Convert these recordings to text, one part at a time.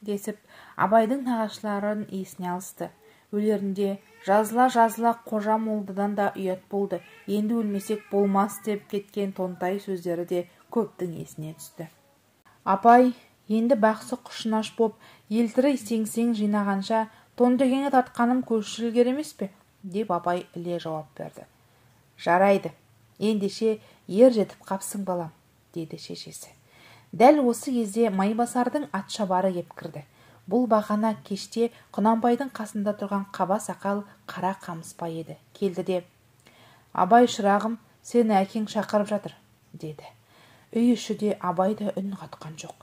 десіп абайдың нағашыларын есіне алысты. Өлерінде жазыла қожа молдадан да ұят болды, енді өлмесек болмас деп кеткен тонтай сөздері де көптің есіне түсті. Апай енді бақсы құшынаш боп елтірі сеңсең жинағанша тонтегеңе татқаным көшірілгер емес пе? Деп абай іле жауап берді. Жарайды, ендеше ер жетіп қапсың балам, деді шешесі. Дәл осы кезде Майбасардың атшабары кеп кірді. Бұл бағана кеште Құнанбайдың қасында тұрған қаба сақал қара қамысбай еді. Келді де: Абай шырағым, сені әкең шақырып жатыр, деді. Үй іші де абай да үн қатқан жоқ.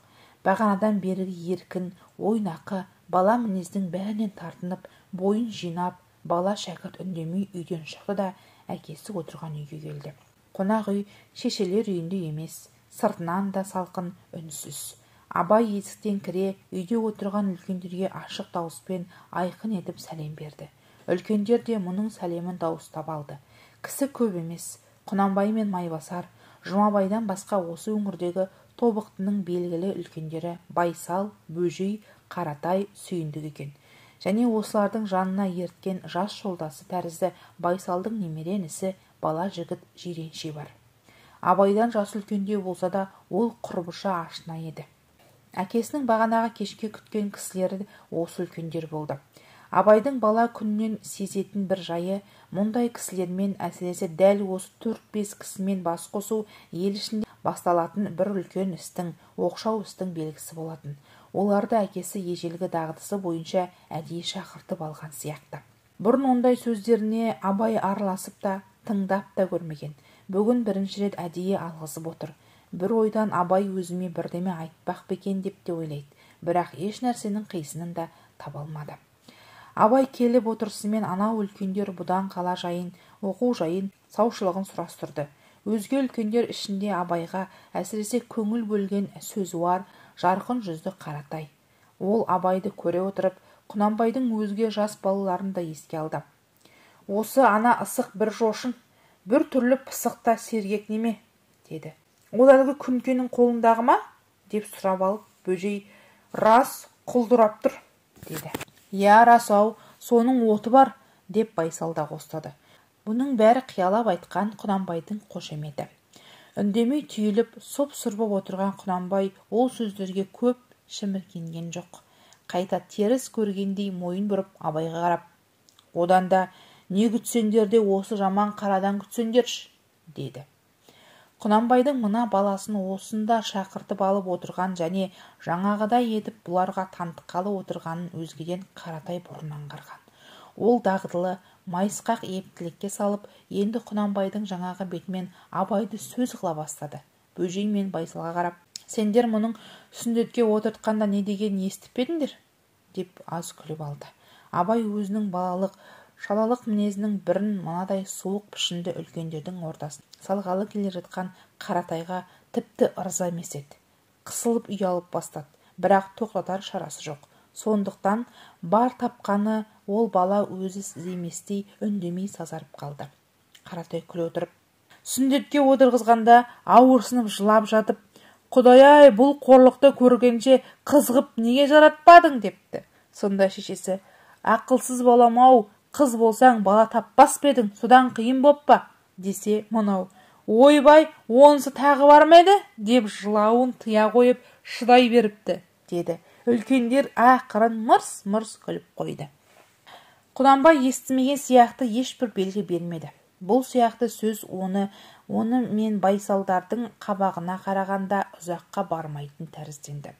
Бағанадан бергі еркін, ойнақы, бала мінездің бәрінен тартынып, бойын жинап, бала шәкірт үндемей үйден шықты да әкесі отырған үйге келді. Қонақ үй шешелер үйінде емес, сыртынан да салқын, үнсіз. Абай есіктен кіре үйде отырған үлкендерге ашық дауыспен айқын етіп сәлем берді. Үлкендер де мұның сәлемін дауыстап алды. Кісі көп емес. Құнанбай мен Майбасар, Жұмабайдан басқа осы өңірдегі тобықтының белгілі үлкендері Байсал, Бөжей, Қаратай, Сүйіндік екен. Және осылардың жанына ерткен жас жолдасы тәрізді Байсалдың немере інісі бала жігіт Жиренше бар. Абайдан жас үлкендеу болса да ол құрбыша ашына еді. Әкесінің бағанаға кешке күткен кісілері осы үлкендер болды. Абайдың бала күннен сезетін бір жайы, мұндай кісілермен әсіресе дәл осы 4-5 кісімен бас қосу ел ішінде басталатын бір үлкен істің, оқшау істің белгісі болатын. Оларды әкесі ежелгі дағдысы бойынша әдейі шақыртып алған сияқты. Бұрын ондай сөздеріне Абай араласып та, тыңдап та көрмеген. Бүгін бірінші рет әдейі алғызып отыр. Бір ойдан Абай өзіме бірдеме айтпақ бекен деп те ойлайды. Бірақ еш нәрсенің қисынын да таба алмады. Абай келіп отырысымен анау үлкендер бұдан қала жайын, оқу жайын, саушылығын сұрастырды. Өзге үлкендер ішінде Абайға әсіресе көңіл бөлген сөзуар, жарқын жүзді Қаратай. Ол Абайды көре отырып, Құнанбайдың өзге жас балаларын да еске алды. Осы ана ысық бір жошын, бір түрлі пысықта сергек неме, деді. Ол әлгі күнкенің қолындағы ма? Деп сұрап алып, Бөжей: Рас, құлдырап тұр, деді. Я, рас-ау, соның оты бар, деп Байсал да қостады. Бұның бәрі қиялап айтқан Құнанбайдың қошеметі. Үндемей түйіліп, сұп-сұр боп отырған Құнанбай ол сөздерге көп шіміркенген жоқ. Қайта теріс көргендей мойын бұрып Абайға қарап: Одан да не күтсеңдер де осы жаман қарадан күтсеңдерші, деді. Құнанбайдың мына баласын осында шақыртып алып отырған және жаңағыдай етіп бұларға тантыққалы отырғанын өзгеден Қаратай бұрын аңғарған. Ол дағдылы, майысқақ ептілікке салып, енді Құнанбайдың жаңағы бетімен Абайды сөз қыла бастады. Бөжей мен Байсалға қарап: Сендер мұның сүндетке отыртқанда не деген естіп педіңдер? Деп аз күліп алды. Абай өзінің балалық, шалалық мінезінің бірін мынадай суық пішінді үлкендердің ортасын салғалы келе жатқан Қаратайға тіпті ырза емес еді. Қысылып ұялып бастады, бірақ тоқтатар шарасы жоқ. Сондықтан бар тапқаны ол бала өзі іздеместей үндемей сазарып қалды. Қаратай күле отырып: Сүндетке отырғызғанда ауырсынып жылап жатып, Құдай-ай, бұл қорлықты көргенше қызғып неге жаратпадың, депті. Сонда шешесі: Ақылсыз балам-ау, қыз болсаң бала таппас па едің, содан қиын боп па, десе, мынау: Ойбай, онысы тағы бар ма еді, деп жылауын тыя қойып шыдай беріпті, деді. Үлкендер ақырын мырс-мырс күліп қойды. Құнанбай естімеген сияқты ешбір белгі бермеді. Бұл сияқты сөз оны мен Байсалдардың қабағына қарағанда ұзаққа бармайтын тәрізденді.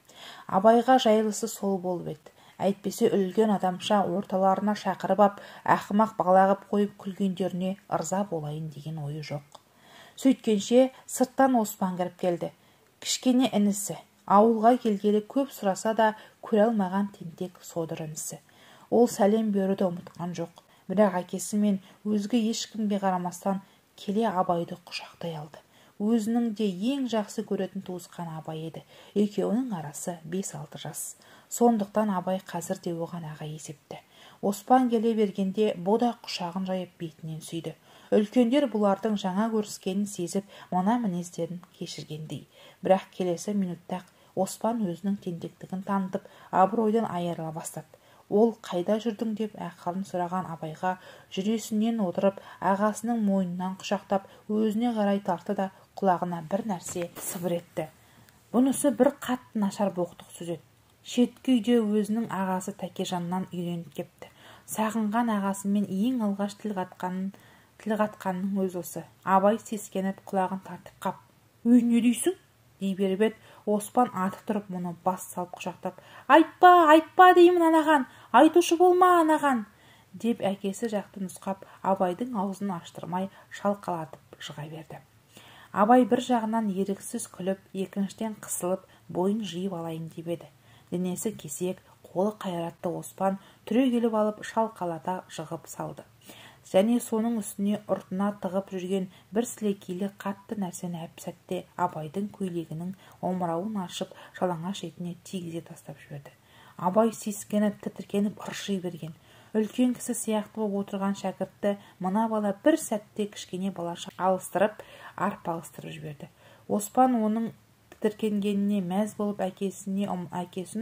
Абайға жайлысы сол болып еді. Әйтпесе үлкен адамша орталарына шақырып ап, ақымақ балағып қойып күлгендеріне ырза болайын деген ойы жоқ. Сөйткенше сырттан Оспан кіріп келді. Кішкене інісі, ауылға келгелі көп сұраса да көре алмаған тентек содыр інісі. Ол сәлем беруді ұмытқан жоқ. Бірақ әкесі мен өзге ешкімге қарамастан келе Абайды құшақтай алды. Өзінің де ең жақсы көретін туысқан Абай еді. Екеуінің арасы 5-6 жас. Сондықтан Абай қазір де оған аға есепті. Оспан келе бергенде бұ да құшағын жайып бетінен сүйді. Үлкендер бұлардың жаңа көріскенін сезіп, мына мінездерін кешіргендей. Бірақ келесі минутта Оспан өзінің тентектігін танытып, абыройдан айырыла бастады. Ол қайда жүрдің деп ақырын сұраған абайға жүресінен отырып, ағасының мойнынан құшақтап, өзіне қарай тартты да құлағына бір нәрсе сыбыр етті. Бұнысы бір қатты нашар боқтық сөз еді. Шеткі үйде өзінің ағасы Тәкежаннан үйреніп кепті. Сағынған ағасымен ең алғаш тіл қатқанның өз осы. Абай сескеніп құлағын тартып қап, «Өй, не дейсің?» дей беріп еді, Оспан атып тұрып мұны бас салып құшақтап, «Айтпа деймін анаған, айтушы болма анаған!» деп әкесі жақты нұсқап, Абайдың аузын аштырмай шалқалатып жыға берді. Абай бір жағынан еріксіз күліп, екіншіден қысылып, бойын жиып алайын деп еді. Денесі кесек, қолы қайратты Оспан түрегеліп алып шалқалата жығып салды. Және соның үстіне ұртына тығып жүрген бір сілекейлі қатты нәрсені әп-сәтте Абайдың көйлегінің омырауын ашып, жалаңаш етіне тигізе тастап жіберді. Абай сескеніп, тітіркеніп ырши берген. Үлкен кісі сияқты болып отырған шәкіртті мына бала бір сәтте кішкене балаша алыстырып, арпалыстырып жіберді. Оспан оның тітіркенгеніне мәз болып әкесін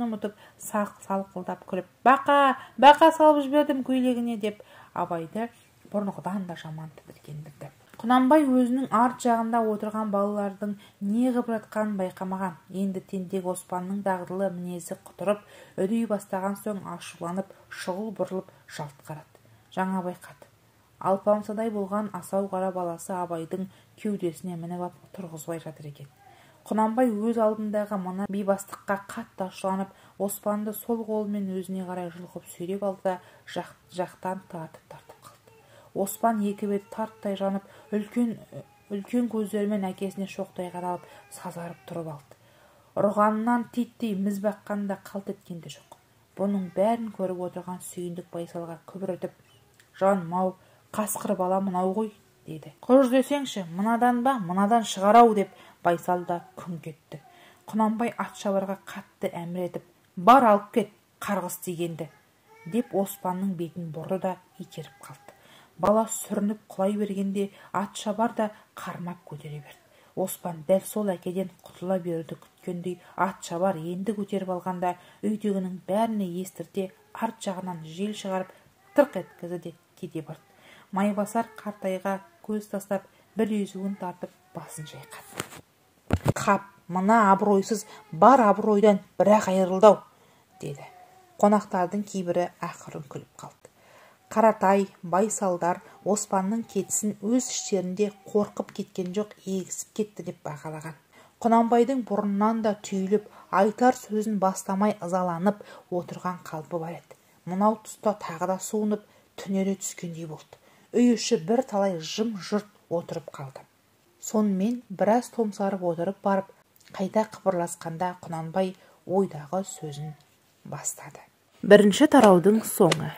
ұмытып, сақылдап күліп, «Бақа салып жібердім көйлегіне» деп Абайды бұрынғыдан да жаман тітіркендірді. Құнанбай өзінің арт жағында отырған балалардың не ғып жатқанын байқамаған. Енді тентек Оспанның дағдылы мінезі құтырып, үдей бастаған соң ашуланып, шұғыл бұрылып жалт қарады. Жаңа байқады. Алпамсадай болған асау қара баласы Абайдың кеудесіне мініп ап тұрғызбай жатыр екен. Құнанбай өз алдындағы мына бейбастыққа қатты ашуланып, Оспанды сол қолымен өзіне қарай жұлқып сүйреп алды да жақтан тартып қалды. Оспан екі бет тарттай жанып, үлкен көздерімен әкесіне шоқтай қаралып, сазарып тұрып алды. Ұрғанынан титтей міз баққанда қалт еткен де жоқ. Бұның бәрін көріп отырған Сүйіндік Байсалға күбір етіп, «Жаным-ау, қасқыр бала мынау ғой» деді. «Құж десеңші, мынадан ба, мынадан шығар-ау» деп Байсал да күңк етті. Құнанбай атшабарға қатты әмір етіп, «Бар алып кет, қарғыс тигенді» деп Оспанның бетін бұрды да итеріп қалды. Бала сүрініп құлай бергенде атшабар да қармап көтере берді. Оспан дәл сол әкеден құтыла беруді күткендей атшабар енді көтеріп алғанда үйдегінің бәріне естірте арт жағынан жел шығарып тырқ еткізді де кете барды. Майбасар қартайға көз тастап, бір езуін тартып басын шайқады. «Қап, мына абыройсыз бар абыройдан бірақ айырылды-ау» деді. Қонақтардың кейбірі ақырын күліп қалды. Қаратай, Байсалдар Оспанның кетісін өз іштерінде қорқып кеткен жоқ, егісіп кетті деп бағалаған. Құнанбайдың бұрыннан да түйіліп, айтар сөзін бастамай ызаланып отырған қалпы бар еді. Мынау тұста тағы да суынып, түнере түскендей болды. Үй іші бір талай жым-жырт отырып қалды. Сонымен біраз томсарып отырып барып, қайта қыбырласқанда Құнанбай ойдағы сөзін бастады. Бірінші тараудың соңы.